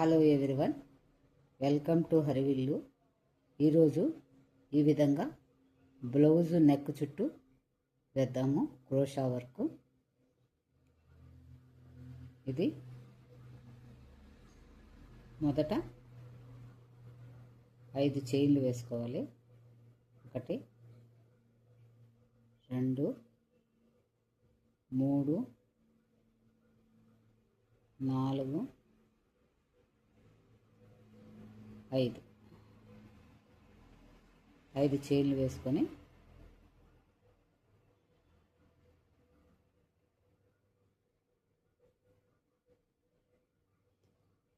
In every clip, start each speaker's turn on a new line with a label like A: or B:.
A: Hello everyone, welcome to హరివిల్లు. ఈరోజు ఈ విధంగా బ్లౌజు నెక్ చుట్టూ వేద్దాము క్రోషా వర్క్. ఇది మొదట 5 చైన్లు వేసుకోవాలి. 1 2 3 4 5 చైన్లు వేసుకొని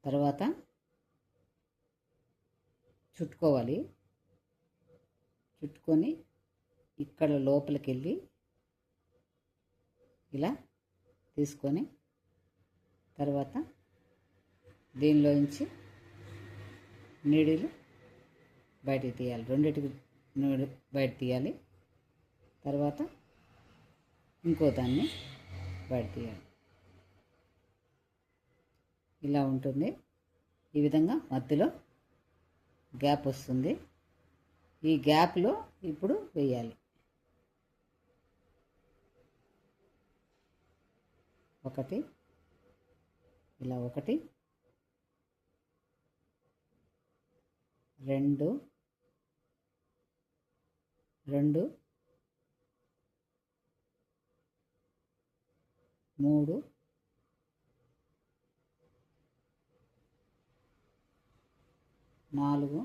A: తర్వాత చుట్టుకోవాలి. చుట్టుకొని ఇక్కడ లోపలికి వెళ్ళి ఇలా తీసుకొని తర్వాత దీనిలోంచి నీడిలు బయటికి తీయాలి. రెండిటికి బయట తీయాలి. తర్వాత ఇంకో దాన్ని బయట తీయాలి. ఇలా ఉంటుంది. ఈ విధంగా మధ్యలో గ్యాప్ వస్తుంది. ఈ గ్యాప్లో ఇప్పుడు వేయాలి. 1 ఇలా 1 2 3 4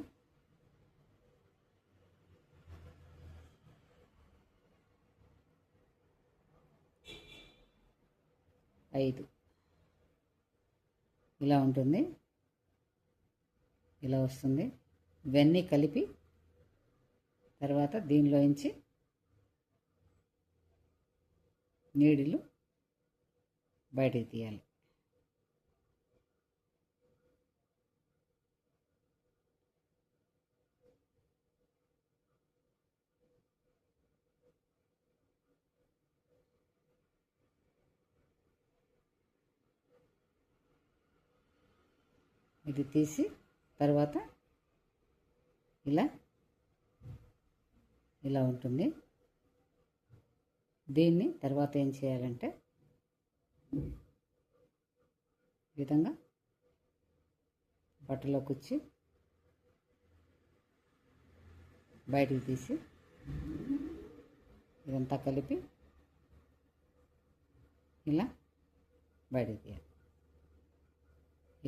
A: 5 ఇలా ఉంటుంది. ఇలా వస్తుంది. ఇవన్నీ కలిపి తర్వాత దీనిలోంచి నీడిలు బయటికి తీయాలి. ఇది తీసి తర్వాత ఇలా ఉంటుంది. దీన్ని తర్వాత ఏం చేయాలంటే ఈ విధంగా బట్టలో కుచ్చి బయటికి తీసి ఇదంతా కలిపి ఇలా బయటికి తీయాలి.